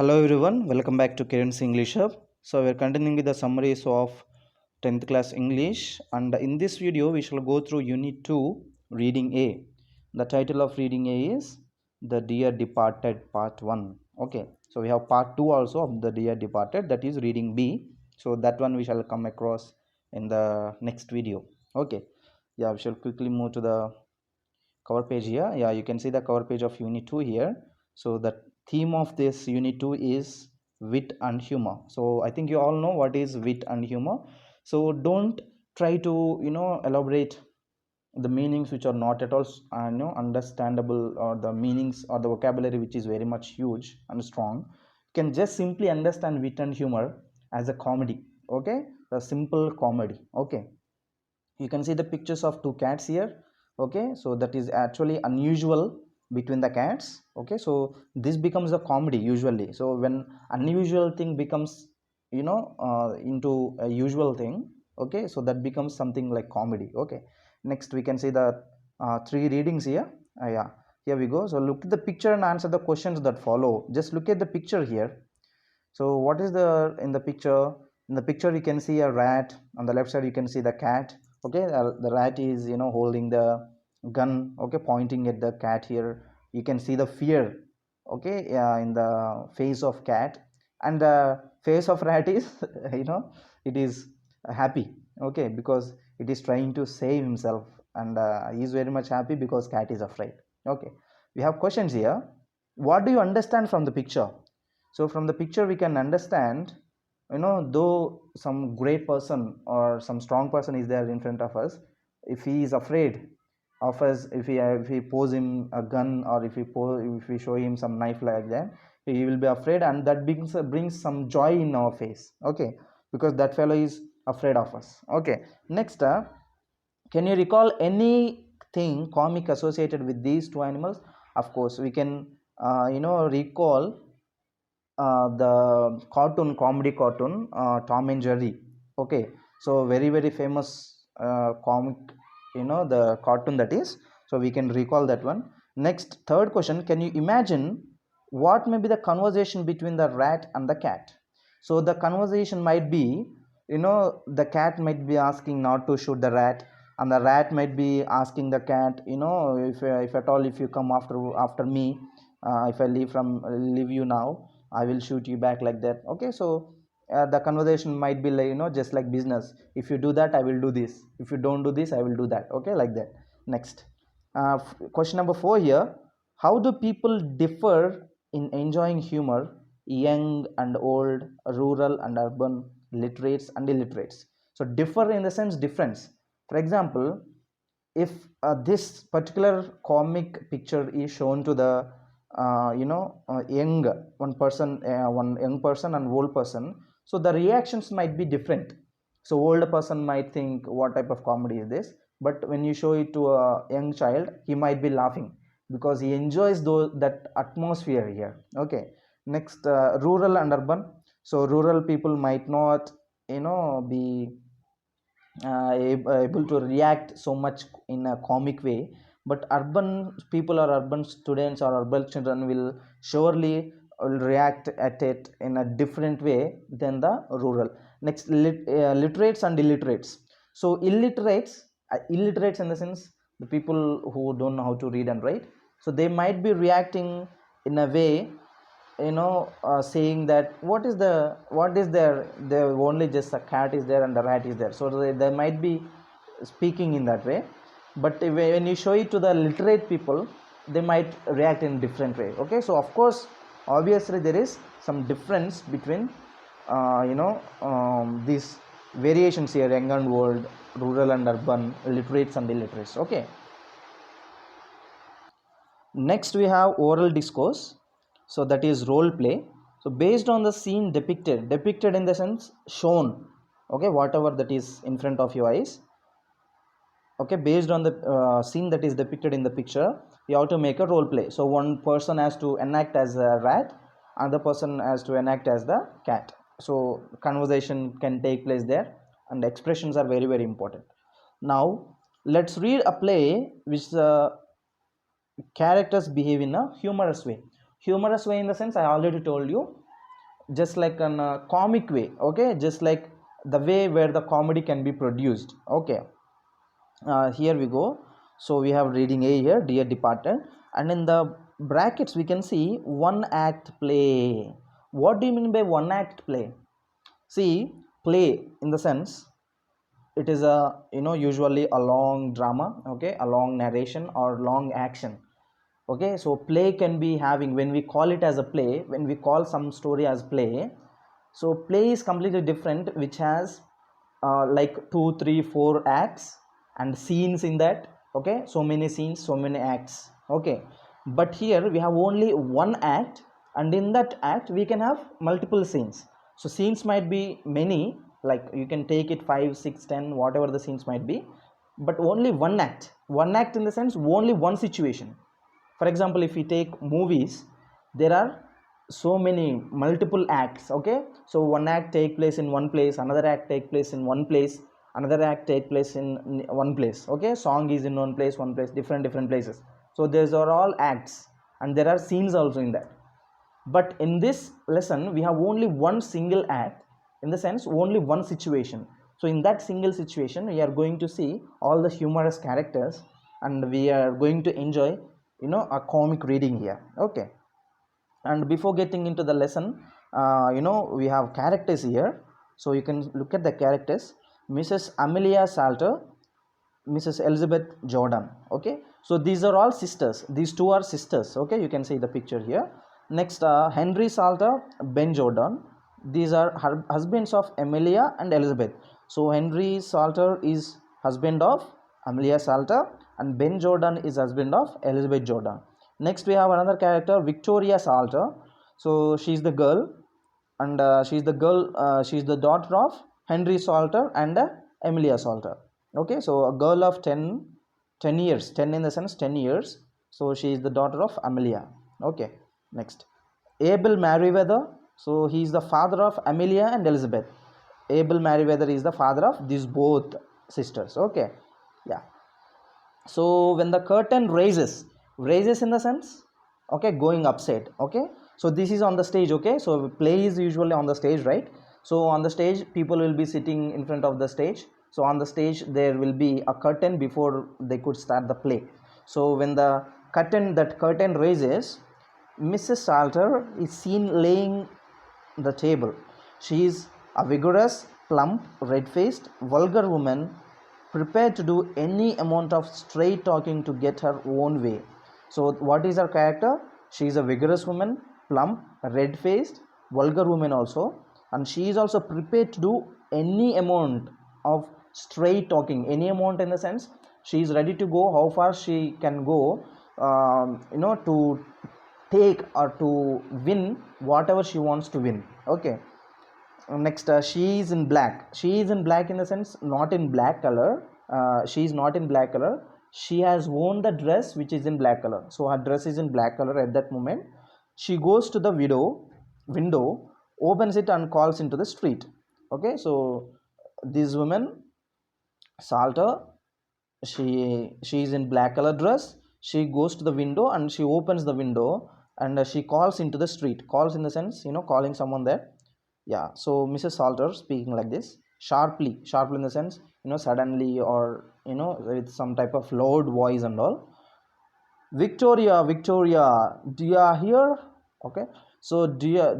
Hello everyone, welcome back to Karen's English Hub. So we're continuing with the summaries of 10th class English, and in this video we shall go through Unit 2 Reading A. The title of Reading A is The Dear Departed Part 1. Okay, so we have Part 2 also of The Dear Departed, that is Reading B. So that one we shall come across in the next video. Okay, yeah, we shall quickly move to the cover page here. Yeah, you can see the cover page of Unit 2 here. So the theme of this Unit 2 is wit and humor. So I think you all know what is wit and humor. So don't try to elaborate the meanings which are not at all understandable, or the meanings or the vocabulary which is very much huge and strong. You can just simply understand wit and humor as a comedy. Okay, a simple comedy. Okay, you can see the pictures of two cats here. Okay, so that is actually unusual between the cats. Okay, so this becomes a comedy usually. So when unusual thing becomes into a usual thing, okay, so that becomes something like comedy. Okay, next we can see the three readings here. Yeah, here we go. So look at the picture and answer the questions that follow. Just look at the picture here. So what is the in the picture? In the picture you can see a rat. On the left side you can see the cat. Okay, the rat is holding the gun, okay, pointing at the cat here. You can see the fear, okay, in the face of cat, and the face of rat is it is happy, okay, because it is trying to save himself, and he is very much happy because cat is afraid. Okay, we have questions here. What do you understand from the picture? So from the picture we can understand, though some great person or some strong person is there in front of us, if he is afraid of us, if we pose him a gun, or if we show him some knife like that, he will be afraid, and that brings some joy in our face. Okay, because that fellow is afraid of us. Okay, next, can you recall anything comic associated with these two animals? Of course we can recall the comedy cartoon, Tom and Jerry. Okay, so very famous comic, the cartoon that is. So we can recall that one. Next, third question, can you imagine what may be the conversation between the rat and the cat? So the conversation might be, the cat might be asking not to shoot the rat, and the rat might be asking the cat, if at all, if you come after me, if I leave you now, I will shoot you back, like that. Okay, so the conversation might be like, just like business. If you do that, I will do this. If you don't do this, I will do that. Okay, like that. Next, question number 4 here. How do people differ in enjoying humor? Young and old, rural and urban, literates and illiterates. So differ in the sense difference. For example, if this particular comic picture is shown to the young one young person and old person, so the reactions might be different. So older person might think, what type of comedy is this? But when you show it to a young child, he might be laughing because he enjoys that atmosphere here. Okay, next, rural and urban. So rural people might not be able to react so much in a comic way, but urban people or urban students or urban children will surely react at it in a different way than the rural. Next, literates and illiterates. So illiterates in the sense, the people who don't know how to read and write, so they might be reacting in a way, saying that what is there only just a cat is there and the rat is there. So they might be speaking in that way, but when you show it to the literate people, they might react in different way. Okay, so of course, obviously there is some difference between these variations here: young and old, rural and urban, literates and illiterates. Okay, next we have oral discourse. So that is role play. So based on the scene depicted in the sense shown, okay, whatever that is in front of your eyes, okay, based on the scene that is depicted in the picture, you have to make a role play. So one person has to enact as a rat, another person has to enact as the cat. So conversation can take place there, and expressions are very important. Now let's read a play which characters behave in a humorous way. Humorous way in the sense, I already told you, just like an comic way, okay, just like the way where the comedy can be produced. Okay, here we go. So we have reading A here, dear departed, and in the brackets we can see one act play. What do you mean by one act play? See, play in the sense it is a, usually a long drama, okay, a long narration or long action. Okay, so play can be having, when we call it as a play, when we call some story as play, so play is completely different, which has like 2 3 4 acts and scenes in that. Okay, so many scenes, so many acts. Okay, but here we have only one act, and in that act we can have multiple scenes. So scenes might be many, like you can take it 5 6 10, whatever the scenes might be, but only one act in the sense only one situation. For example, if we take movies, there are so many multiple acts. Okay, so one act take place in one place, another act take place in one place, another act take place in one place. Okay, song is in one place, different places. So these are all acts, and there are scenes also in that. But in this lesson we have only one single act, in the sense only one situation. So in that single situation we are going to see all the humorous characters, and we are going to enjoy, a comic reading here. Okay, and before getting into the lesson, we have characters here. So you can look at the characters. Mrs. Amelia Salter, Mrs. Elizabeth Jordan. Okay, so these are all sisters, these two are sisters. Okay, you can see the picture here. Next, Henry Salter, Ben Jordan, these are husbands of Amelia and Elizabeth. So Henry Salter is husband of Amelia Salter, and Ben Jordan is husband of Elizabeth Jordan. Next we have another character, Victoria Salter. So she's the girl, and she's the daughter of Henry Salter and Emilia Salter. Okay, so a girl of 10 years, 10 in the sense 10 years. So she is the daughter of Amelia. Okay, next, Abel Merriweather. So he is the father of Amelia and Elizabeth. Abel Merriweather is the father of these both sisters. Okay, yeah. So when the curtain raises in the sense, okay, going upside. Okay, so this is on the stage. Okay, so play is usually on the stage, right? So on the stage people will be sitting in front of the stage. So on the stage there will be a curtain before they could start the play. So when the curtain raises, Mrs. Salter is seen laying the table. She is a vigorous, plump, red-faced, vulgar woman, prepared to do any amount of straight talking to get her own way. So what is her character? She is a vigorous woman, plump, red-faced, vulgar woman also, and she is also prepared to do any amount of straight talking, any amount in the sense she is ready to go how far she can go, to take or to win whatever she wants to win. Okay, next, she is in black. She is in black in the sense not in black color. She is not in black color. She has worn the dress which is in black color. So her dress is in black color at that moment. She goes to the window, opens it and calls into the street. Okay, so this woman Salter, she is in black color dress. She goes to the window and she opens the window, and she calls into the street. Calls in the sense, calling someone there. Yeah, so Mrs. Salter speaking like this, sharply in the sense, suddenly, or with some type of loud voice and all. Victoria, Victoria, do you hear? Okay, so dear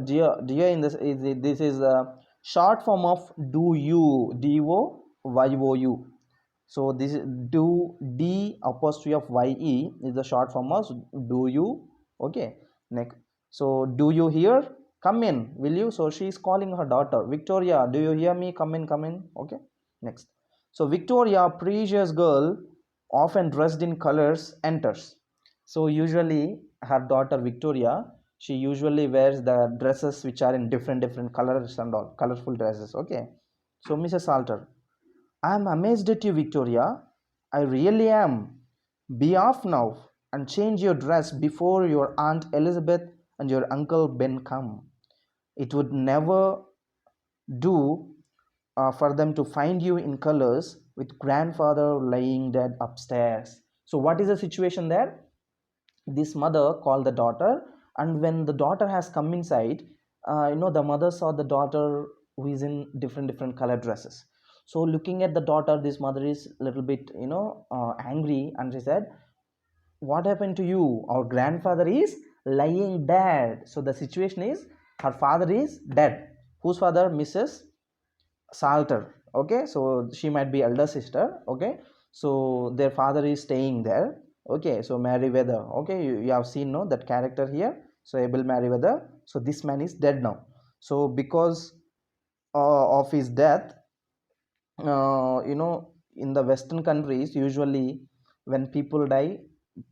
in this is a short form of do you, do you. So this is do, d apostrophe of ye is the short form of do you. Okay, next, so do you hear? Come in, will you? So she is calling her daughter, Victoria, do you hear me? Come in. Okay, next, so Victoria, precious girl, often dressed in colors, enters. So usually her daughter Victoria, she usually wears the dresses which are in different colors and all, colorful dresses. Okay, so Mrs. Salter, I am amazed at you, Victoria. I really am. Be off now and change your dress before your Aunt Elizabeth and your Uncle Ben come. It would never do for them to find you in colors with grandfather lying dead upstairs. So, what is the situation there? This mother called the daughter, and when the daughter has come inside, the mother saw the daughter who is in different color dresses. So looking at the daughter, this mother is a little bit angry, and she said, what happened to you? Our grandfather is lying dead. So the situation is, her father is dead. Whose father? Mrs. Salter. Okay, so she might be elder sister. Okay, so their father is staying there. Okay, so Meriwether. Okay, you have seen, no, that character here. So Abel Meriwether. So this man is dead now. So because of his death, in the Western countries, usually when people die,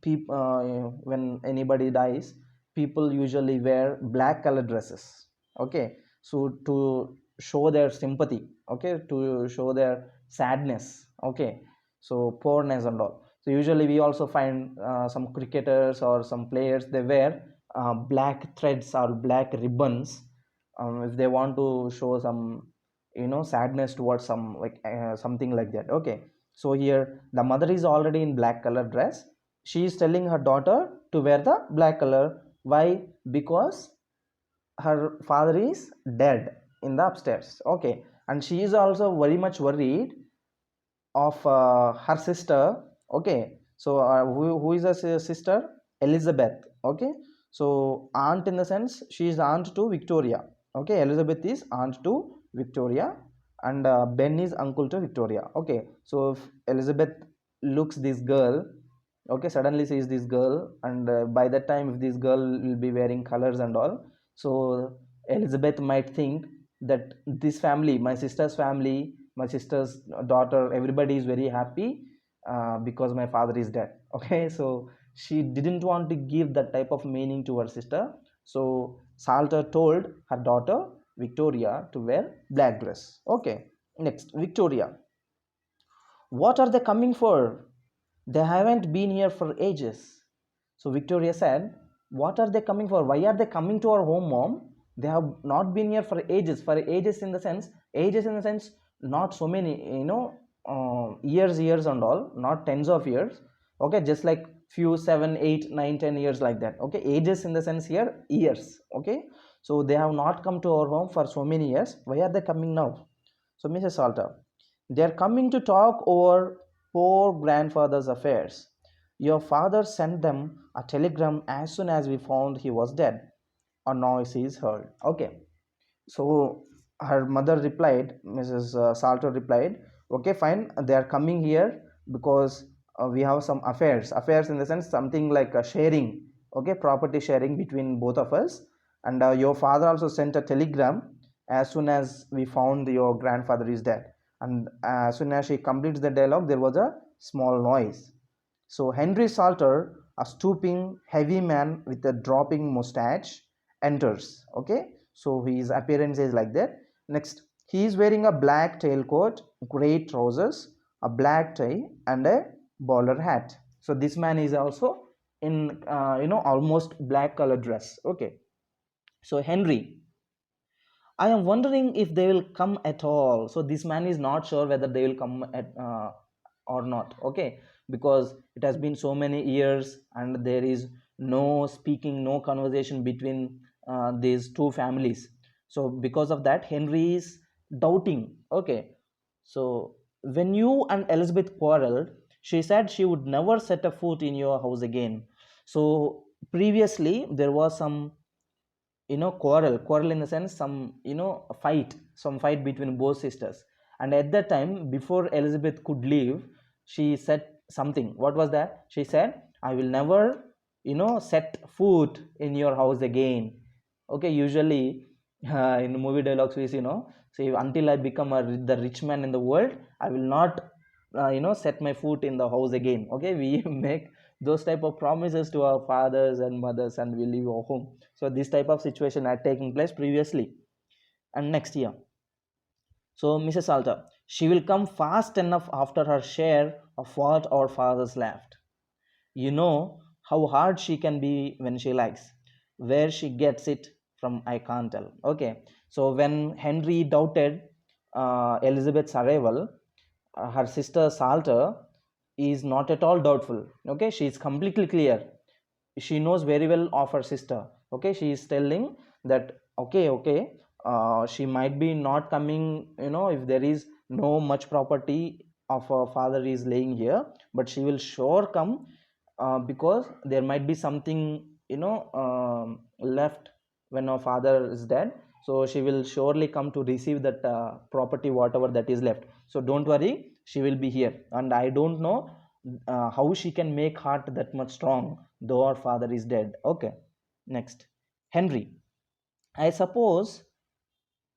when anybody dies, people usually wear black color dresses. Okay, so to show their sympathy, okay, to show their sadness, okay, so poorness and all. So usually we also find some cricketers or some players, they wear black threads or black ribbons, if they want to show some sadness towards some, like something like that. Okay, so here the mother is already in black color dress. She is telling her daughter to wear the black color. Why? Because her father is dead in the upstairs. Okay, and she is also very much worried of her sister. Okay, so who is a sister? Elizabeth. Okay, so aunt, in the sense she is aunt to Victoria. Okay, Elizabeth is aunt to Victoria, and Ben is uncle to Victoria. Okay, so if Elizabeth looks this girl, okay, suddenly sees this girl, and by that time, if this girl will be wearing colors and all, so Elizabeth might think that this family, my sister's family, my sister's daughter, everybody is very happy because my father is dead. Okay, so she didn't want to give that type of meaning to her sister. So Salter told her daughter Victoria to wear black dress. Okay, next, Victoria, what are they coming for? They haven't been here for ages. So Victoria said, what are they coming for? Why are they coming to our home, mom? They have not been here for ages. For ages in the sense, not so many, years and all, not tens of years. Okay, just like few 7, 8, 9, 10 years, like that. Okay, ages in the sense here, years. Okay, so they have not come to our home for so many years. Why are they coming now? So Mrs. Salter, they are coming to talk over poor grandfather's affairs. Your father sent them a telegram as soon as we found he was dead. A noise is heard. Okay. So her mother replied, Mrs. Salter replied, okay, fine, they are coming here because we have some affairs. Affairs in the sense something like a sharing, okay, property sharing between both of us. And your father also sent a telegram as soon as we found your grandfather is dead. And as soon as she completes the dialogue, there was a small noise. So Henry Salter, a stooping, heavy man with a dropping mustache, enters. Okay, so his appearance is like that. Next, he is wearing a black tailcoat, gray trousers, a black tie, and a bowler hat. So this man is also in almost black color dress. Okay, so Henry, I am wondering if they will come at all. So this man is not sure whether they will come at or not. Okay, because it has been so many years and there is no speaking, no conversation between these two families. So because of that, Henry is doubting. Okay, so when you and Elizabeth quarreled, she said she would never set a foot in your house again. So previously there was some quarrel in the sense, some fight between both sisters. And at that time, before Elizabeth could leave, she said something. What was that? She said, I will never set foot in your house again. Okay, usually in movie dialogues we see, say, until I become the rich man in the world, I will not set my foot in the house again. Okay, we make those type of promises to our fathers and mothers and we leave our home. So this type of situation had taken place previously. And next year, so Mrs. Salter, she will come fast enough after her share of what our fathers left. You know how hard she can be when she likes. Where she gets it from, I can't tell. Okay, so when Henry doubted Elizabeth's arrival, her sister Salter is not at all doubtful. Okay, she is completely clear. She knows very well of her sister. Okay, she is telling that Okay, she might be not coming, if there is no much property of her father is laying here, but she will sure come, because there might be something, left when her father is dead. So she will surely come to receive that property, whatever that is left. So don't worry, she will be here. And I don't know how she can make heart that much strong though her father is dead. Okay, next. Henry, I suppose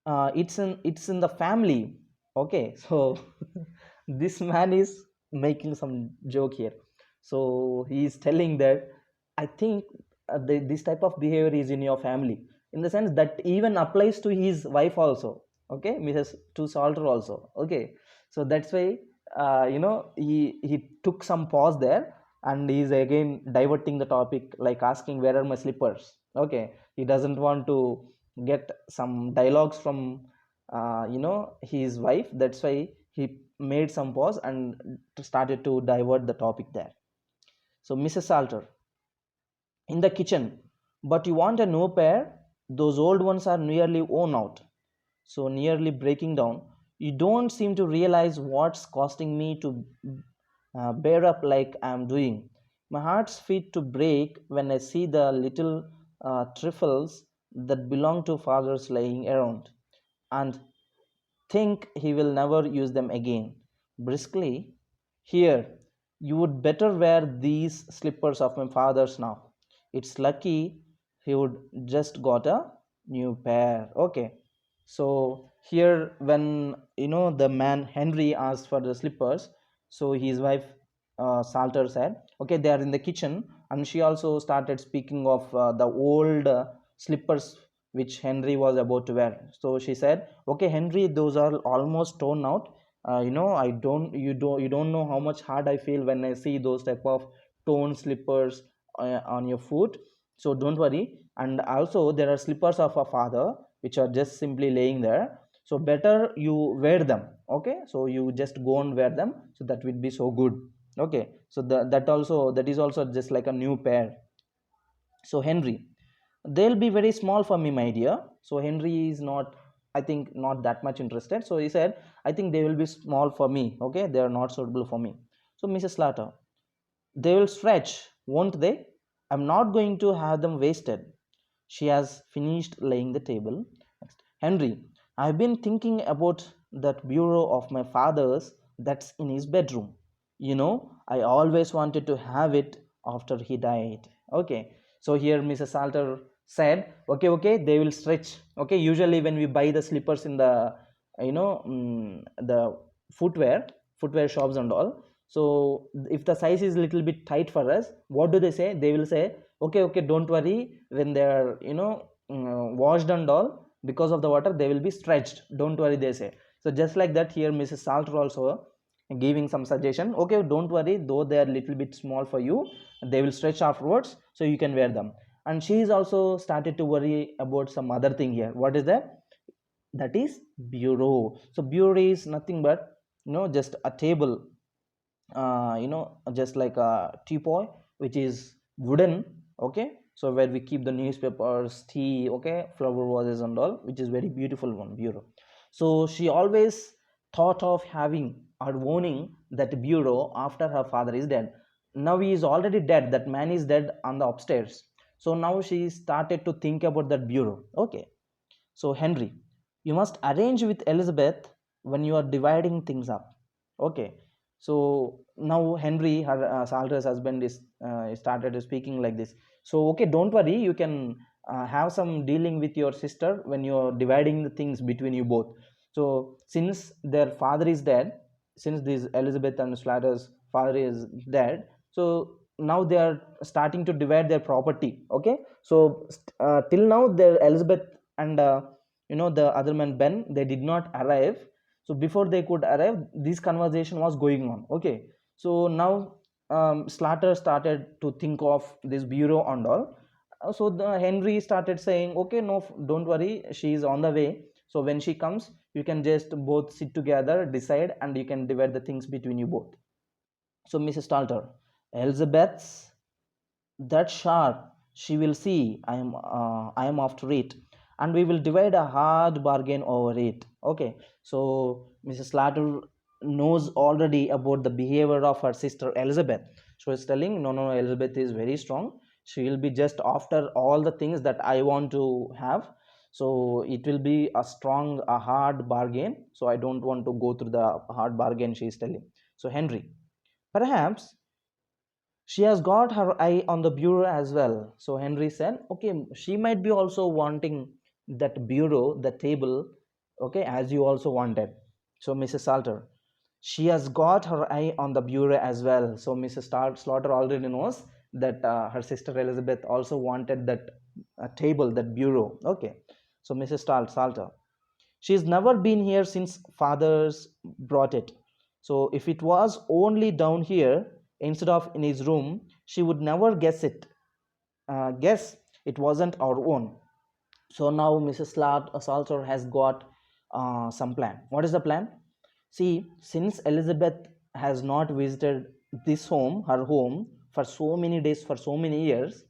it's in the family. Okay, so this man is making some joke here. So he is telling that I think this type of behavior is in your family, in the sense that even applies to his wife also. Okay, Mrs. To Salter also. Okay, so that's why he took some pause there, and he is again diverting the topic, like asking where are my slippers. Okay, he doesn't want to get some dialogues from his wife. That's why he made some pause and started to divert the topic there. So Mrs. Salter, in the kitchen, but you want a new pair? Those old ones are nearly worn out, so nearly breaking down. You don't seem to realize what's costing me to bear up like I'm doing. My heart's fit to break when I see the little trifles that belong to fathers laying around, and think he will never use them again. Briskly, here, you would better wear these slippers of my father's now. It's lucky he would just got a new pair. Okay. So here, when the man Henry asked for the slippers, so his wife Salter said, okay, they are in the kitchen. And she also started speaking of the old slippers which Henry was about to wear. So she said, okay, Henry, those are almost torn out. I don't, you don't know how much hard I feel when I see those type of torn slippers on your foot. So don't worry. And also there are slippers of a father which are just simply laying there. So better you wear them. Okay, so you just go and wear them, so that will be so good. Okay, so that is also just like a new pair. So Henry, they'll be very small for me, my dear. So Henry is not, I think, not that much interested. So he said, I think they will be small for me. Okay, they are not suitable for me. So Mrs. Slater, they will stretch, won't they? I'm not going to have them wasted. She has finished laying the table. Next. Henry, I've been thinking about that bureau of my father's that's in his bedroom. I always wanted to have it after he died. Okay, so here Mrs. Salter said, okay, they will stretch. Okay, usually when we buy the slippers in the the footwear shops and all, so if the size is a little bit tight for us, what do they say? They will say, okay, don't worry, when they are washed and all, because of the water they will be stretched, don't worry, they say. So just like that, here Mrs. Salter also giving some suggestion, okay, don't worry, though they are little bit small for you, they will stretch afterwards, so you can wear them. And she is also started to worry about some other thing here. What is that? That is bureau. So bureau is nothing but just a table, just like a teapot, which is wooden. Okay, so where we keep the newspapers, tea, okay, flower vases and all, which is very beautiful one, bureau. So she always thought of having or owning that bureau after her father is dead. Now he is already dead, that man is dead on the upstairs. So now she started to think about that bureau. Okay, so Henry, you must arrange with Elizabeth when you are dividing things up. Okay, so now Henry, her Salter's husband, is started speaking like this. So okay, don't worry, you can have some dealing with your sister when you are dividing the things between you both. So since their father is dead, since this Elizabeth and Slatter's father is dead, so now they are starting to divide their property. Okay, so till now their Elizabeth and the other man Ben, they did not arrive. So before they could arrive, this conversation was going on. Okay, so now Slater started to think of this bureau and all. So the Henry started saying, okay, no, don't worry, she is on the way. So when she comes, you can just both sit together, decide, and you can divide the things between you both. So Mrs. Stalter, Elizabeth's that sharp, she will see I am after it. and we will divide a hard bargain over it. Okay, so Mrs. Slater knows already about the behavior of her sister Elizabeth. So it's telling, no, no, Elizabeth is very strong. She will be just after all the things that I want to have. So it will be a hard bargain. So I don't want to go through the hard bargain, she is telling. So Henry, perhaps she has got her eye on the bureau as well. So Henry said, okay, she might be also wanting that bureau, the table, okay, as you also wanted. So Mrs. Salter, she has got her eye on the bureau as well. So Mrs. Slaughter already knows that her sister Elizabeth also wanted that table, that bureau. Okay, so Mrs. Salter, she's never been here since father's brought it. So if it was only down here instead of in his room, she would never guess it wasn't our own. So now Mrs. Salter has got some plan. What is the plan? See, since Elizabeth has not visited this home, her home, for so many days, for so many years,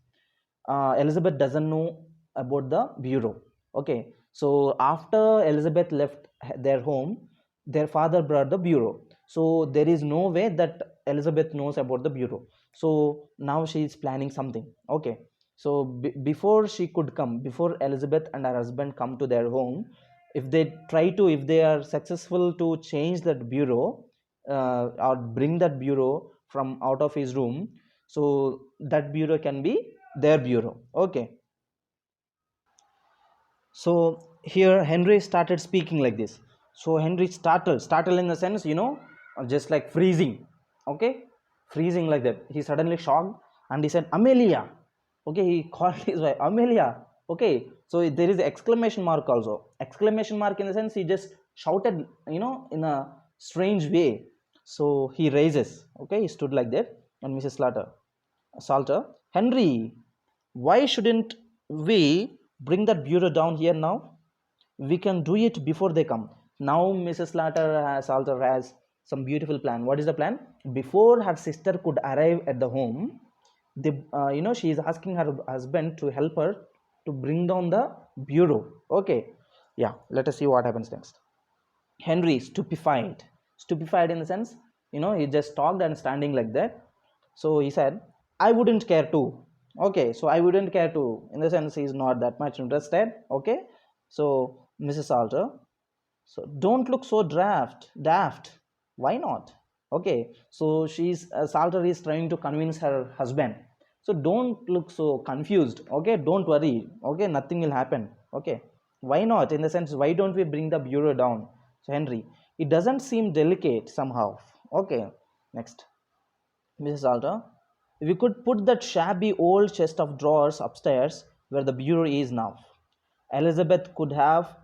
Elizabeth doesn't know about the bureau. Okay, so after Elizabeth left their home, their father brought the bureau. So there is no way that Elizabeth knows about the bureau. So now she is planning something. Okay, so before she could come, before Elizabeth and her husband come to their home, if they are successful to change that bureau or bring that bureau from out of his room, so that bureau can be their bureau. Okay, so here Henry started speaking like this. So Henry startled in the sense, just like freezing. Okay, freezing like that. He suddenly shocked and he said, Amelia. Okay, he called his wife Amelia. Okay, so there is exclamation mark also. Exclamation mark in the sense he just shouted, in a strange way. So he raises. Okay, he stood like that, and Mrs. Salter, Henry, why shouldn't we bring that bureau down here now? We can do it before they come. Now Mrs. Salter has some beautiful plan. What is the plan? Before her sister could arrive at the home, she is asking her husband to help her to bring down the bureau. Okay, yeah. Let us see what happens next. Henry stupefied in the sense, he just talked and standing like that. So he said, I wouldn't care to. Okay, so I wouldn't care to, in the sense he's not that much interested. Okay, so Mrs. Salter, so don't look so daft. Why not? Okay, so Salter is trying to convince her husband. So don't look so confused. Okay, don't worry. Okay, nothing will happen. Okay, why not? In the sense, why don't we bring the bureau down? So Henry, it doesn't seem delicate somehow. Okay, next. Mrs. Salter, we could put that shabby old chest of drawers upstairs where the bureau is now. Elizabeth could have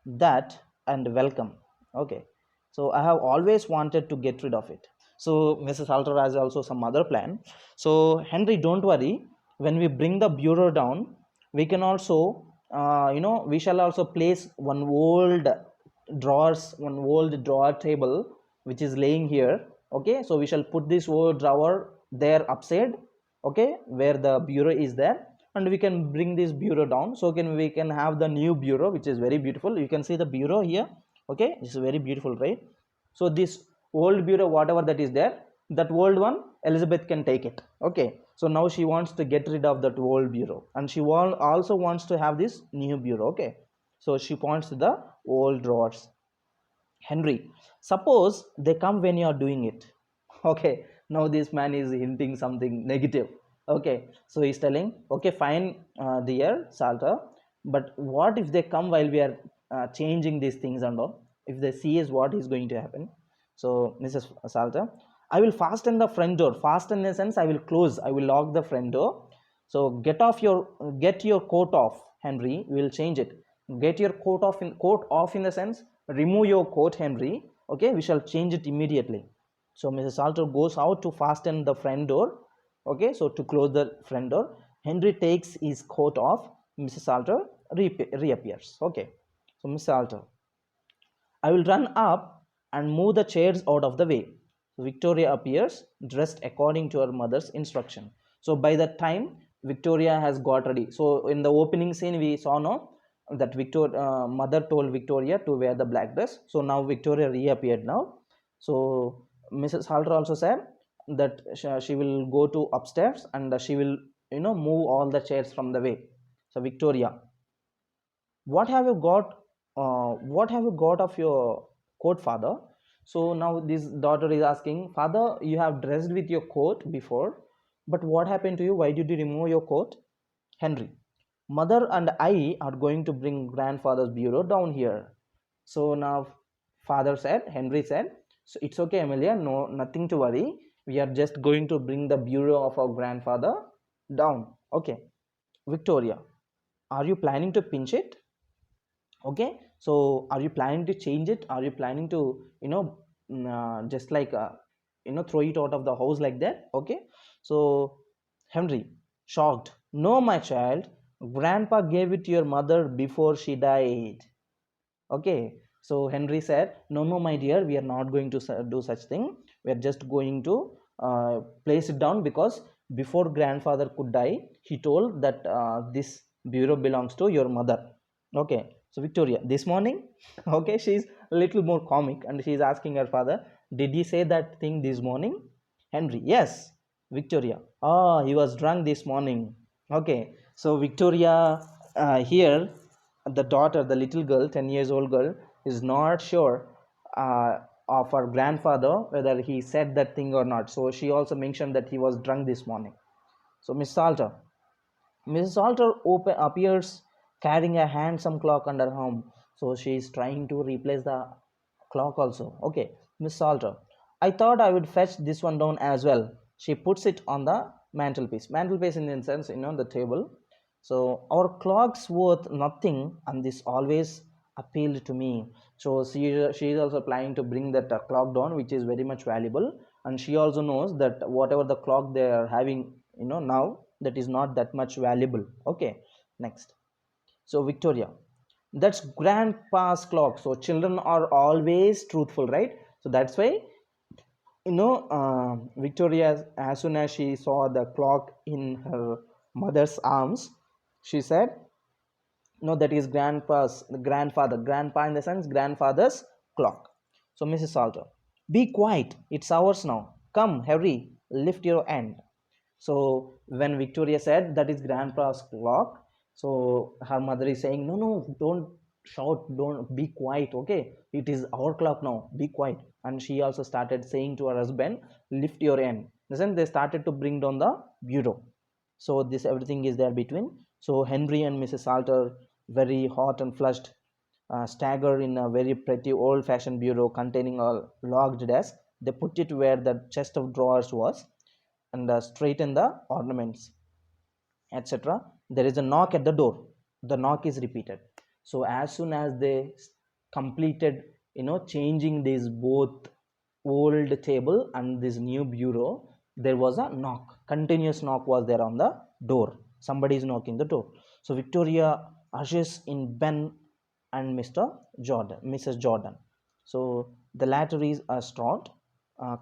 that and welcome. Okay, so I have always wanted to get rid of it. So Mrs. Salter has also some other plan. So Henry, don't worry. When we bring the bureau down, we can also, we shall also place one old drawer table which is laying here. Okay, so we shall put this old drawer there upside. Okay, where the bureau is there, and we can bring this bureau down. So we can have the new bureau, which is very beautiful. You can see the bureau here. Okay, this is very beautiful, right? So this old bureau, whatever that is there, that old one, Elizabeth can take it. Okay, so now she wants to get rid of that old bureau, and she also wants to have this new bureau. Okay, so she points to the old drawers. Henry, suppose they come when you are doing it. Okay, now this man is hinting something negative. Okay, so he's telling, okay, fine, dear Salter, but what if they come while we are changing these things and all? If they see is what is going to happen? So Mrs. Salter, I will fasten the front door. Fasten in the sense I will close, I will lock the front door. So get your coat off, Henry. We will change it. Get your coat off in the sense remove your coat, Henry. Okay, we shall change it immediately. So Mrs. Salter goes out to fasten the front door. Okay, so to close the front door, Henry takes his coat off. Mrs. Salter reappears. Okay, so Mrs. Salter, I will run up and move the chairs out of the way. Victoria appears, dressed according to her mother's instruction. So by that time, Victoria has got ready. So in the opening scene, we saw, no, that mother told Victoria to wear the black dress. So now Victoria reappeared now. So Mrs. Halter also said that she will go to upstairs and she will move all the chairs from the way. So Victoria, what have you got? What have you got of your coat, father? So now this daughter is asking, father, you have dressed with your coat before, but what happened to you? Why did you remove your coat? Henry, mother and I are going to bring grandfather's bureau down here. So now Henry said, so it's okay, Amelia, no, nothing to worry. We are just going to bring the bureau of our grandfather down. Okay. Victoria, are you planning to pinch it? Okay, so are you planning to change it? Are you planning to just like throw it out of the house like that? Okay, so Henry, shocked, no my child, grandpa gave it to your mother before she died. Okay, so Henry said, no my dear, we are not going to do such thing. We are just going to place it down, because before grandfather could die, he told that this bureau belongs to your mother. Okay, so Victoria, this morning, okay, she's a little more comic and she's asking her father, did he say that thing this morning? Henry, yes. Victoria, he was drunk this morning. Okay, so Victoria, here, the daughter, the little girl, 10 years old girl, is not sure of her grandfather whether he said that thing or not. So she also mentioned that he was drunk this morning. So Mrs. Salter appears carrying a handsome clock under her arm. So she is trying to replace the clock also. Okay, Miss Salter, I thought I would fetch this one down as well. She puts it on the mantelpiece. Mantelpiece in the sense, the table. So our clock's worth nothing, and this always appealed to me. So she is also planning to bring that clock down, which is very much valuable. And she also knows that whatever the clock they are having, now, that is not that much valuable. Okay, next. So Victoria, that's grandpa's clock. So children are always truthful, right? So that's why Victoria, as soon as she saw the clock in her mother's arms, she said, no, that is grandpa in the sense grandfather's clock. So Mrs. Salter, be quiet, it's ours now. Come, Harry, lift your hand. So when Victoria said that is grandpa's clock, so her mother is saying, no, don't shout, don't, be quiet, okay? It is our clock now, be quiet. And she also started saying to her husband, lift your hand. Then they started to bring down the bureau. So this everything is there between. So Henry and Mrs. Salter, very hot and flushed, stagger in a very pretty old-fashioned bureau containing a locked desk. They put it where the chest of drawers was, and straighten the ornaments, etc. There is a knock at the door. The knock is repeated. So as soon as they completed changing this both old table and this new bureau, there was a knock, continuous knock was there on the door. Somebody is knocking the door. So Victoria ushers in Ben and Mrs. Jordan. So the latter is a stout,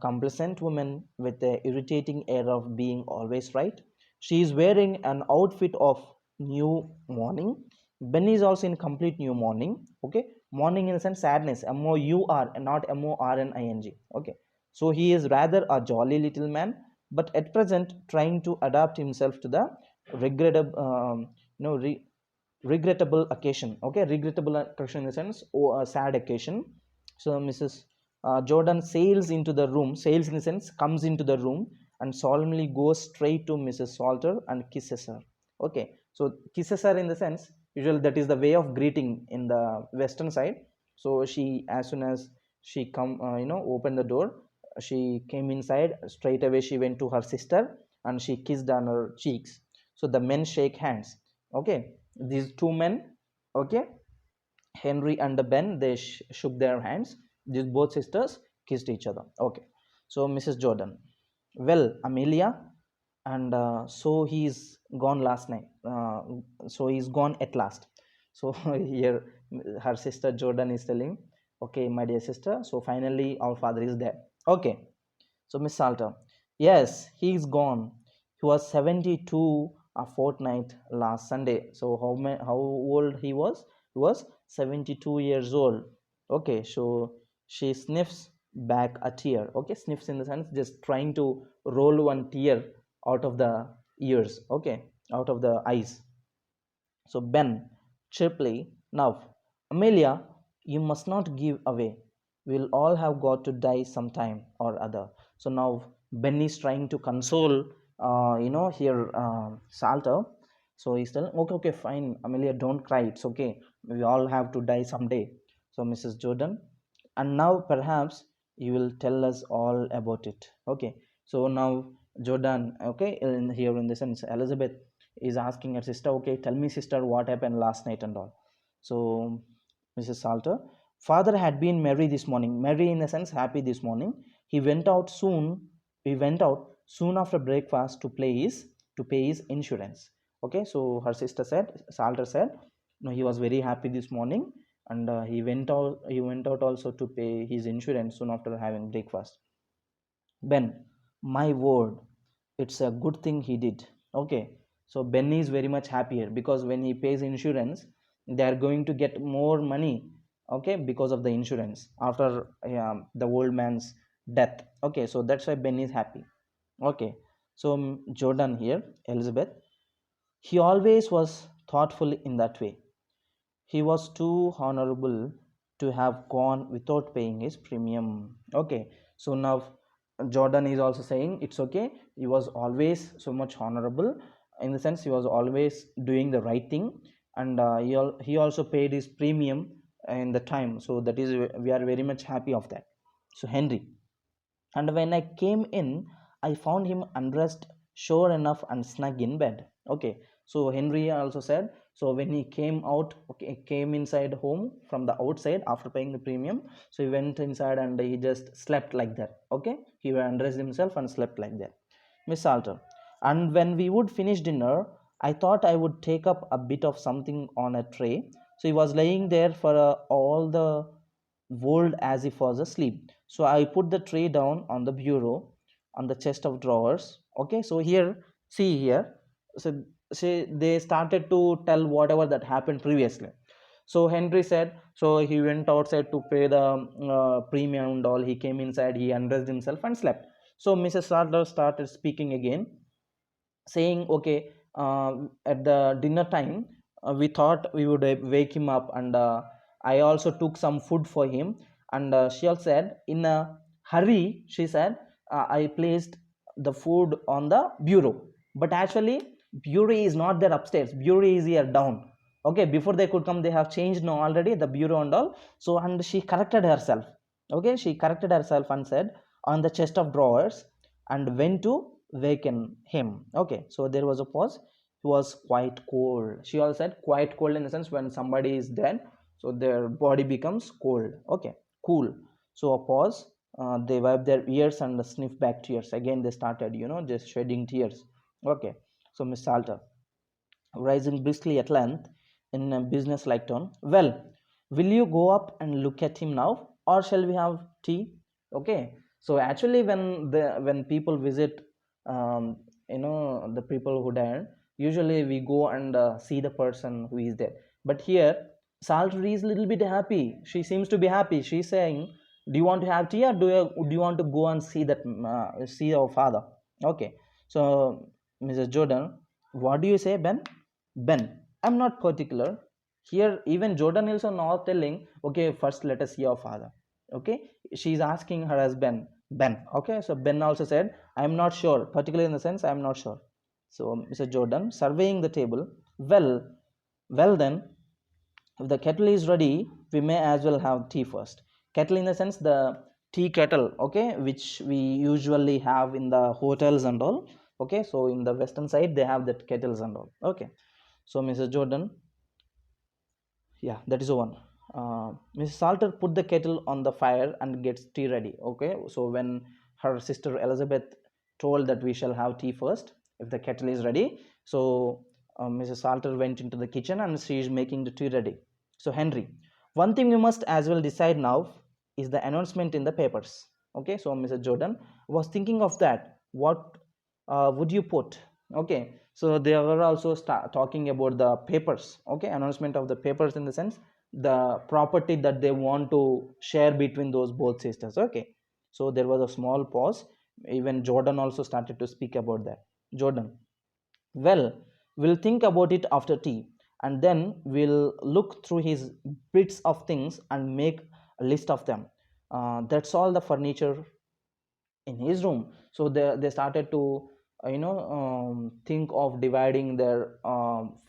complacent woman with an irritating air of being always right. She is wearing an outfit of new mourning. Ben is also in complete new mourning. Okay, mourning in the sense sadness, M-O-U-R, not M-O-R-N-I-N-G. Okay, so he is rather a jolly little man, but at present trying to adapt himself to the regrettable, regrettable occasion. Okay, regrettable occasion in the sense a sad occasion. So Mrs. Jordan sails in the sense comes into the room and solemnly goes straight to Mrs. Salter and kisses her. Okay, so kisses her in the sense usually that is the way of greeting in the western side. So she, as soon as she opened the door, she came inside. Straight away she went to her sister and she kissed on her cheeks. So the men shake hands. Okay, these two men, okay, Henry and Ben, they shook their hands. These both sisters kissed each other. Okay, so Mrs. Jordan, well, Amelia, and so he's gone last night. So he's gone at last. So here her sister Jordan is telling, okay, my dear sister, so finally our father is dead. Okay, so Miss Salter, yes, he's gone. He was 72 a fortnight last Sunday. So how old he was? He was 72 years old. Okay, so she sniffs back a tear. Okay, sniffs in the sense just trying to roll one tear out of the ears. Okay, out of the eyes. So Ben chirpily, now, Amelia, you must not give away. We'll all have got to die sometime or other. So now Ben is trying to console, here Salter. So he's telling, okay, okay, fine, Amelia, don't cry. It's okay. We all have to die someday. So Mrs. Jordan, and now perhaps you will tell us all about it. Okay. So now Jordan, okay, here in the sense, Elizabeth is asking her sister, okay, tell me, sister, what happened last night and all. So Mrs. Salter, father had been merry this morning. Merry in the sense happy this morning. He went out soon. He went out soon after breakfast to pay his insurance. Okay, so her sister said, Salter said, no, he was very happy this morning, and he went out also to pay his insurance soon after having breakfast. Ben, my word, it's a good thing he did. Okay, so Ben is very much happier because when he pays insurance, they are going to get more money. Okay, because of the insurance after the old man's death. Okay, so that's why Ben is happy. Okay, so Jordan here, Elizabeth, he always was thoughtful in that way. He was too honorable to have gone without paying his premium. Okay, so now Jordan is also saying it's okay. He was always so much honorable, in the sense he was always doing the right thing, and he also paid his premium in the time. So that is, we are very much happy of that. So Henry, and when I came in, I found him undressed, sure enough, and snug in bed. Okay, so Henry also said, so when he came out, okay, came inside home from the outside after paying the premium, so he went inside and he just slept like that. Okay, he undressed himself and slept like that. Miss Salter, and when we would finish dinner, I thought I would take up a bit of something on a tray. So he was laying there for all the world as if was asleep. So I put the tray down on the bureau, on the chest of drawers. Okay, so here, see here, so say they started to tell whatever that happened previously. So Henry said, so he went outside to pay the premium and all. He came inside, he undressed himself and slept. So Mrs. Sartor started speaking again, saying, okay, at the dinner time, we thought we would wake him up, and I also took some food for him. And she also said, in a hurry, she said, I placed the food on the bureau, but actually bureau is not there upstairs, bureau is here down. Okay, before they could come, they have changed now already the bureau and all. So, and she corrected herself. Okay, she corrected herself and said, on the chest of drawers, and went to waken him. Okay, so there was a pause. He was quite cold. She also said quite cold in the sense when somebody is dead, so their body becomes cold. Okay, cool. So a pause. They wipe their ears and sniff back tears. Again, they started, just shedding tears. Okay, so Miss Salter, rising briskly at length in a business-like tone, well, will you go up and look at him now, or shall we have tea? Okay, so actually, when people visit, um, the people who died, usually we go and see the person who is dead. But here, Salter is a little bit happy. She seems to be happy. She's saying, "Do you want to have tea, or do you want to go and see that see our father?" Okay, so Mrs. Jordan, what do you say, Ben? Ben, I'm not particular. Here, even Jordan also now telling, okay, first let us see your father. Okay, she's asking her husband, Ben. Okay, so Ben also said, I'm not sure, particularly in the sense, I'm not sure. So, Mr. Jordan, surveying the table, well, well then, if the kettle is ready, we may as well have tea first. Kettle in the sense, the tea kettle, okay, which we usually have in the hotels and all. Okay, so in the western side, they have that kettles and all. Okay, so Mrs. Jordan, yeah, that is the one. Mrs. Salter put the kettle on the fire and gets tea ready. Okay, so when her sister Elizabeth told that we shall have tea first if the kettle is ready, so Mrs. Salter went into the kitchen and she is making the tea ready. So Henry, one thing we must as well decide now is the announcement in the papers. Okay, so Mrs. Jordan was thinking of that. What would you put? Okay, So they were also talking about the papers, okay, announcement of the papers, in the sense the property that they want to share between those both sisters, okay. So there was a small pause. Even Jordan also started to speak about that. Jordan: well, we'll think about it after tea, and then we'll look through his bits of things and make a list of them. That's all the furniture in his room. So they started to think of dividing their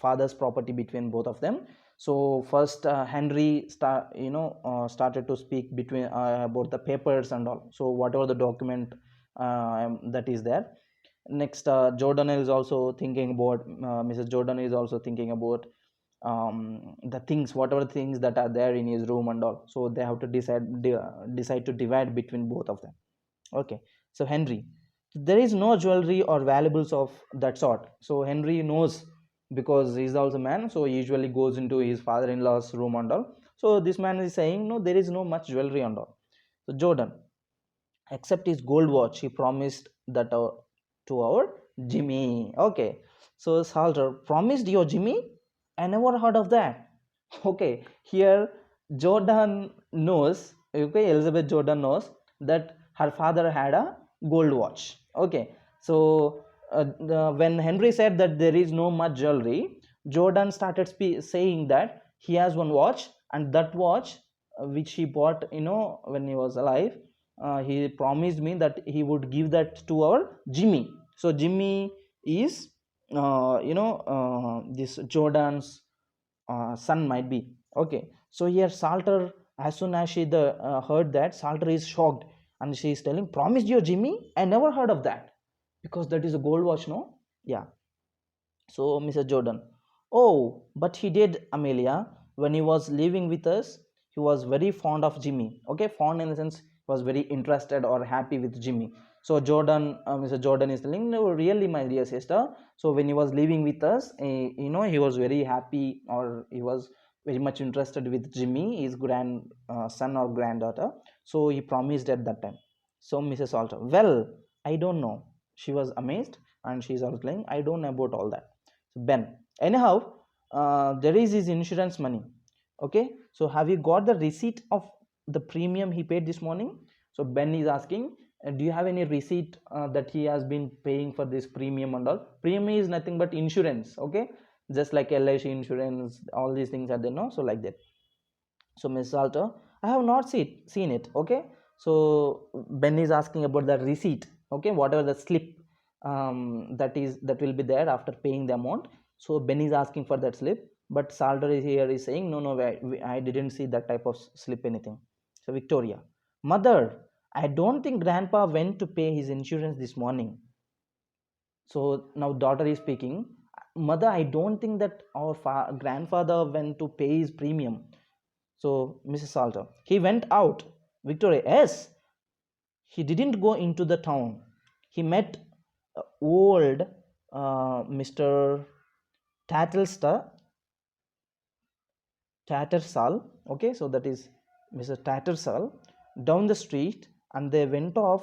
father's property between both of them. So first Henry started to speak between about the papers and all, so whatever the document that is there. Next, Jordan is also thinking about Mrs. Jordan is also thinking about the things, whatever things that are there in his room and all. So they have to decide to divide between both of them. Okay. So Henry: there is no jewelry or valuables of that sort. So Henry knows, because he's also a man, so he usually goes into his father-in-law's room and all. So this man is saying, no, there is no much jewelry and all. So Jordan: except his gold watch he promised that to our Jimmy. Okay. So Salter: promised your Jimmy? I never heard of that. Okay. Here Jordan knows, okay, Elizabeth Jordan knows that her father had a gold watch. Okay. So when Henry said that there is no much jewelry, Jordan started saying that he has one watch, and that watch which he bought when he was alive, he promised me that he would give that to our Jimmy. So Jimmy is this Jordan's son might be. Okay. So here Salter, as soon as she heard that, Salter is shocked, and she is telling, promised your Jimmy? I never heard of that, because that is a gold watch, no? Yeah. So Mrs. Jordan: oh, but he did, Amelia. When he was living with us, he was very fond of Jimmy. Okay, fond in the sense he was very interested or happy with Jimmy. So Jordan, Mr. Jordan is telling, no, really, my dear sister. So when he was living with us, he was very happy, or he was very much interested with Jimmy, his grand son or granddaughter. So he promised at that time. So Mrs. Salter: well, I don't know. She was amazed, and she's also saying, I don't know about all that. So Ben: anyhow, there is his insurance money. Okay. So have you got the receipt of the premium he paid this morning? So Ben is asking, do you have any receipt that he has been paying for this premium and all? Premium is nothing but insurance. Okay. Just like LIC insurance, all these things are there, no? So like that. So Miss Salter: I have not seen it. Okay. So Ben is asking about the receipt. Okay, whatever the slip that will be there after paying the amount. So Ben is asking for that slip, but Salter is here is saying, no, no, I didn't see that type of slip anything. So Victoria: mother, I don't think grandpa went to pay his insurance this morning. So now daughter is speaking, mother, I don't think that our grandfather went to pay his premium. So Mrs. Salter: he went out. Victoria: yes, he didn't go into the town. He met old Mr. Tattlestar Tattersall. Okay, so that is Mr. Tattersall down the street, and they went off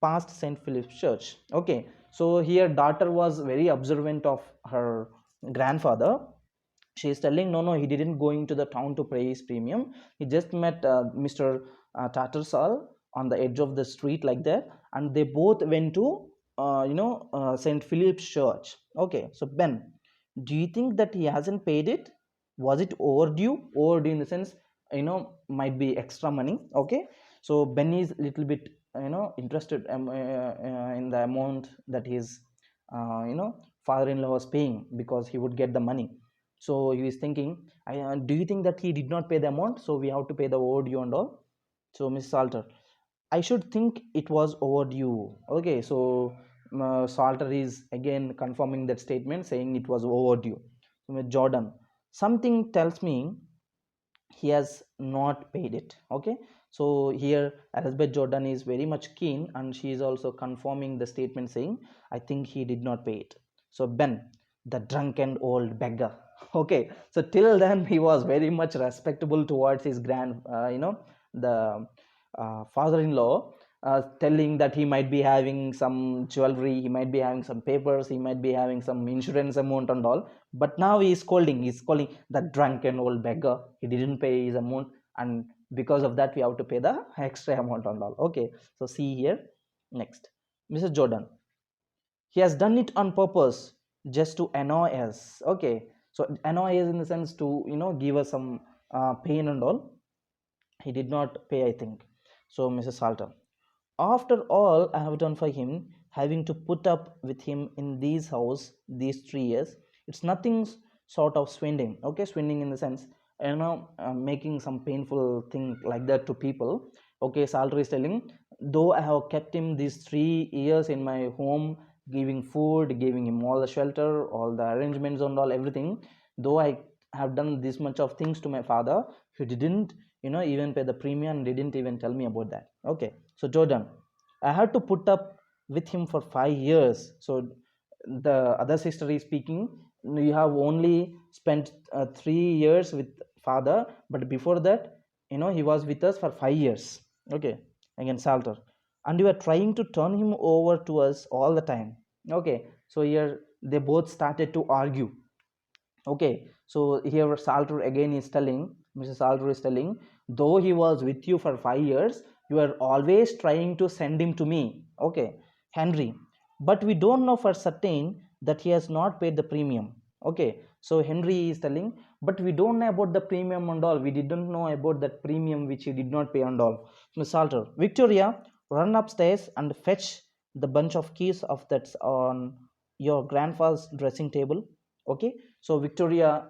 past St. Philip's Church. Okay, so here daughter was very observant of her grandfather. She is telling, no, no, he didn't go into the town to pay his premium. He just met Mr. Tattersall on the edge of the street like that, and they both went to St. Philip's Church. Okay, so Ben, do you think that he hasn't paid it? Was it overdue? Overdue in the sense, might be extra money. Okay, so Ben is little bit interested in the amount that his father-in-law was paying, because he would get the money. So he is thinking, do you think that he did not pay the amount, so we have to pay the overdue and all? So Miss Salter: I should think it was overdue. Okay, so Salter is again confirming that statement, saying it was overdue. So Miss Jordan: something tells me he has not paid it. Okay, so here Elizabeth Jordan is very much keen, and she is also confirming the statement, saying, I think he did not pay it. So Ben: the drunken old beggar. Okay, so till then he was very much respectable towards his the father-in-law. telling that he might be having some jewelry, he might be having some papers, he might be having some insurance amount and all. But now he's scolding the drunken old beggar. He didn't pay his amount, and because of that we have to pay the extra amount and all. Okay, so see here. Next, Mrs. Jordan, he has done it on purpose just to annoy us. Okay, so annoy us in the sense to give us some pain and all. He did not pay, I think. So Mrs. Salter, after all I have done for him, having to put up with him in this house these 3 years, it's nothing sort of swindling. Okay, swindling in the sense, making some painful thing like that to people. Okay, Salter is telling, though I have kept him these 3 years in my home, giving food, giving him all the shelter, all the arrangements and all everything, though I have done this much of things to my father, he didn't even pay the premium and didn't even tell me about that. Okay, so Jordan, I had to put up with him for 5 years. So the other sister is speaking, you have only spent 3 years with father, but before that he was with us for 5 years. Okay, again Salter, and you are trying to turn him over to us all the time. Okay, so here they both started to argue. Okay, so here Salter again is telling, Mrs. Salter is telling, though he was with you for 5 years, you are always trying to send him to me. Okay, Henry, but we don't know for certain that he has not paid the premium. Okay, so Henry is telling, but we don't know about the premium and all. We didn't know about that premium which he did not pay and all. Miss Salter, Victoria, run upstairs and fetch the bunch of keys of that's on your grandfather's dressing table. Okay, so Victoria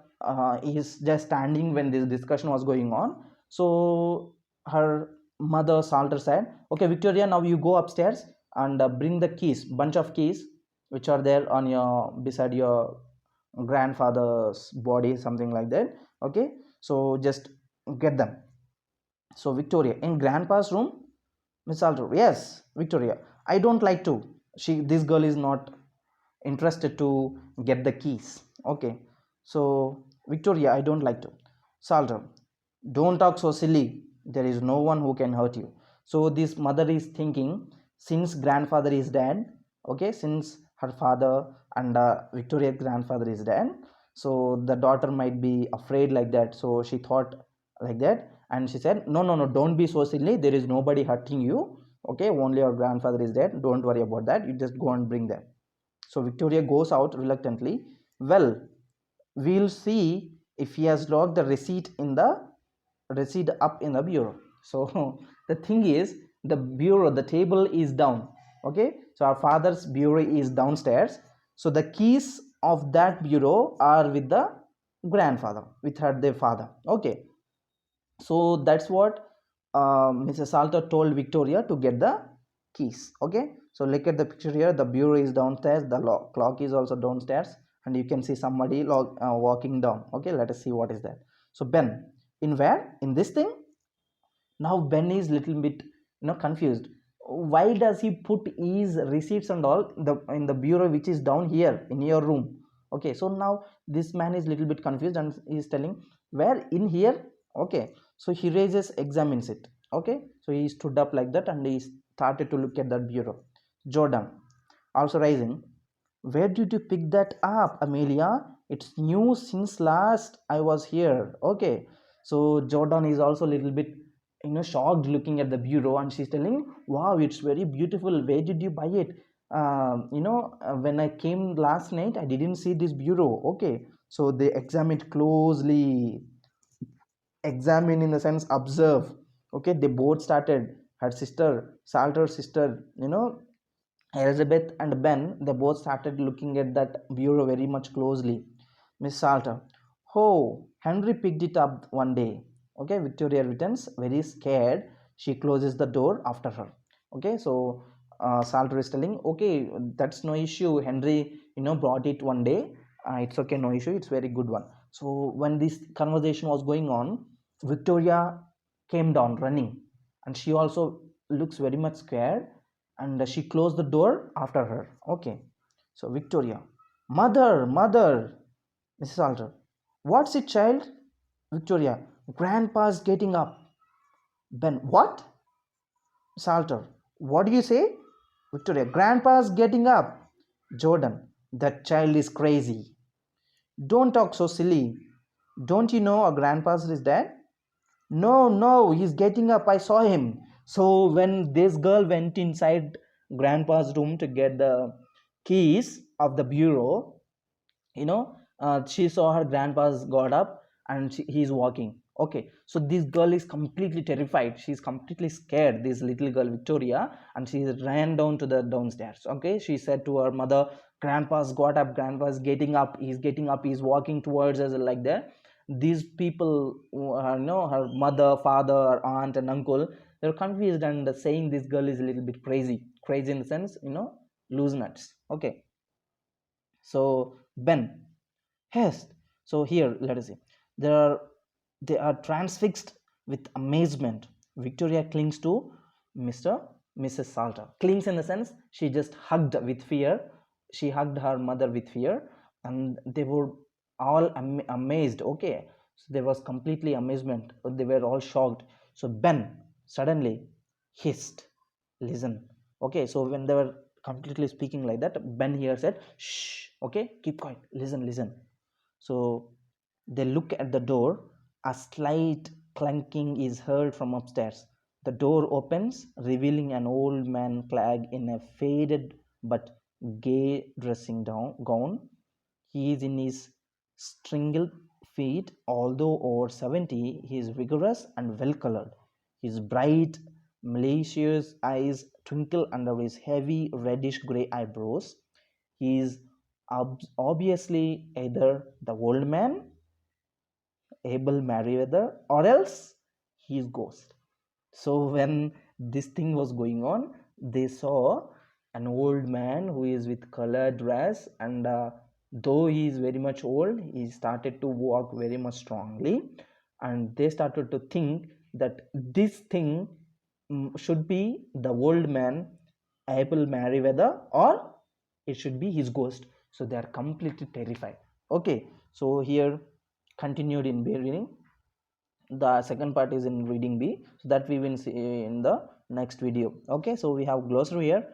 is just standing when this discussion was going on. So her mother Salter said, okay Victoria, now you go upstairs and bring the keys, bunch of keys which are there on your beside your grandfather's body, something like that. Okay, so just get them. So Victoria, in grandpa's room? Miss Salter, yes Victoria, I don't like to, this girl is not interested to get the keys. Okay, so Victoria, I don't like to. Salter, don't talk so silly, there is no one who can hurt you. So this mother is thinking, since grandfather is dead, okay, since her father and Victoria's grandfather is dead, so the daughter might be afraid like that. So she thought like that, and she said, no no no, don't be so silly, there is nobody hurting you. Okay, only your grandfather is dead, don't worry about that, you just go and bring them. So Victoria goes out reluctantly. Well, we'll see if he has locked the receipt up in the bureau. So the thing is, the bureau, the table is down. Okay, so our father's bureau is downstairs. So the keys of that bureau are with the grandfather, with their father. Okay, so that's what Mrs. Salter told Victoria to get the keys. Okay, so look at the picture here, the bureau is downstairs, the clock is also downstairs, and you can see somebody walking down. Okay, let us see what is that. So Ben, in where, in this thing? Now Ben is little bit confused. Why does he put his receipts and all in the bureau which is down here in your room? Okay, so now this man is little bit confused and he is telling, where, in here? Okay, so he raises, examines it. Okay, so he stood up like that and he started to look at that bureau. Jordan, also rising, where did you pick that up, Amelia? It's new since last I was here. Okay, so Jordan is also a little bit shocked looking at the bureau, and she's telling, wow, it's very beautiful, where did you buy it? When I came last night I didn't see this bureau. Okay, so they examine it closely, examine in the sense observe. Okay, they both started, her sister Salter's sister, Elizabeth and Ben, they both started looking at that bureau very much closely. Miss Salter, oh, Henry picked it up one day. Okay, Victoria returns very scared. She closes the door after her. Okay, so Salter is telling, okay, that's no issue. Henry, brought it one day. It's okay, no issue. It's very good one. So when this conversation was going on, Victoria came down running, and she also looks very much scared, and she closed the door after her. Okay, so Victoria, mother, Mrs. Salter, what's it, child? Victoria, grandpa's getting up. Ben, what? Salter, What do you say? Victoria, grandpa's getting up. Jordan, that child is crazy. Don't talk so silly. Don't you know our grandpa's is dead? No, no, he's getting up. I saw him. So when this girl went inside grandpa's room to get the keys of the bureau, she saw her grandpa's got up and he's walking. Okay, so this girl is completely terrified. She's completely scared, this little girl Victoria, and she ran down to the downstairs. Okay, she said to her mother, grandpa's got up, grandpa's getting up, he's getting up, he's walking towards us, like that. These people, her mother, father, aunt and uncle, they're confused and saying this girl is a little bit crazy in the sense, loose nuts. Okay, so Ben, yes. So here, let us see. They are transfixed with amazement. Victoria clings to Mr. Mrs. Salter. Clings in the sense she just hugged with fear. She hugged her mother with fear, and they were all amazed. Okay, so there was completely amazement. They were all shocked. So Ben suddenly hissed, "Listen." Okay, so when they were completely speaking like that, Ben here said, "Shh. Okay, keep quiet. Listen." So they look at the door. A slight clanking is heard from upstairs. The door opens, revealing an old man clad in a faded but gay dressing gown. He is in his stringled feet. Although over 70, he is vigorous and well colored. His bright, malicious eyes twinkle under his heavy reddish gray eyebrows. He is obviously either the old man, Abel Merriweather, or else he is ghost. So when this thing was going on, they saw an old man who is with colored dress, and though he is very much old, he started to walk very much strongly, and they started to think that this thing should be the old man Abel Merriweather, or it should be his ghost. So they are completely terrified. Okay, so here continued in reading. The second part is in reading B, so that we will see in the next video. Okay, so we have glossary here.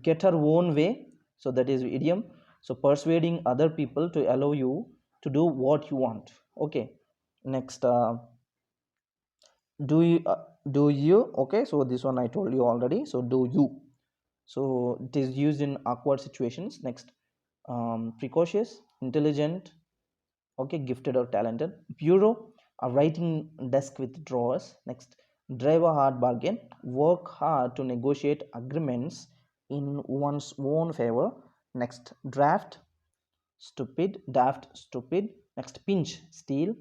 Get her own way, so that is idiom. So persuading other people to allow you to do what you want. Okay, next, do you. Okay, so this one I told you already. So do you. So it is used in awkward situations. Next, precocious, intelligent, okay, gifted or talented. Bureau, a writing desk with drawers. Next, drive a hard bargain, work hard to negotiate agreements in one's own favor. Next, daft, stupid. Next, pinch, steal.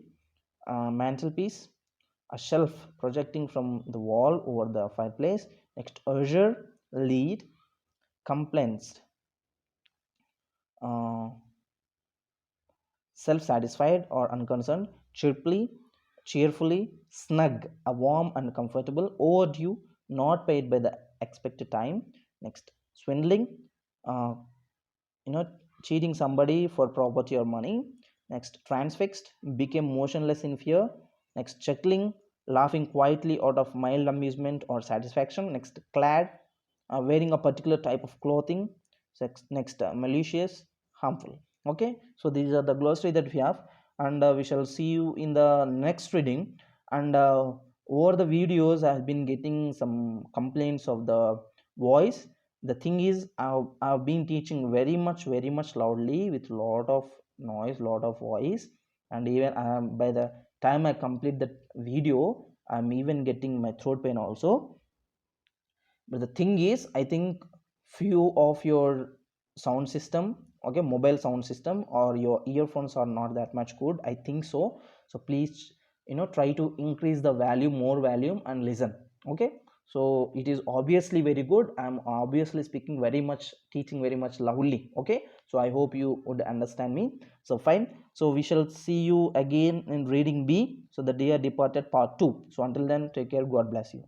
Mantelpiece, a shelf projecting from the wall over the fireplace. Next, urger, lead. Complaints, uh, self-satisfied or unconcerned. Cheerfully, snug, a warm and comfortable. Overdue, not paid by the expected time. Next, swindling, uh, cheating somebody for property or money. Next, transfixed, became motionless in fear. Next, chuckling, laughing quietly out of mild amusement or satisfaction. Next, clad, wearing a particular type of clothing. Next, malicious, harmful. Okay, so these are the glossary that we have, and we shall see you in the next reading. And over the videos I have been getting some complaints of the voice. The thing is, I've been teaching very much loudly with lot of noise, lot of voice, and even by the time I complete the video, I'm even getting my throat pain also. But the thing is, I think few of your sound system, okay, mobile sound system or your earphones are not that much good, I think so. So please, try to increase the volume, more volume, and listen. Okay, so it is obviously very good. I'm obviously speaking very much, teaching very much loudly. Okay, so I hope you would understand me. So fine, so we shall see you again in reading B, so the Dear Departed Part 2. So until then, take care, God bless you.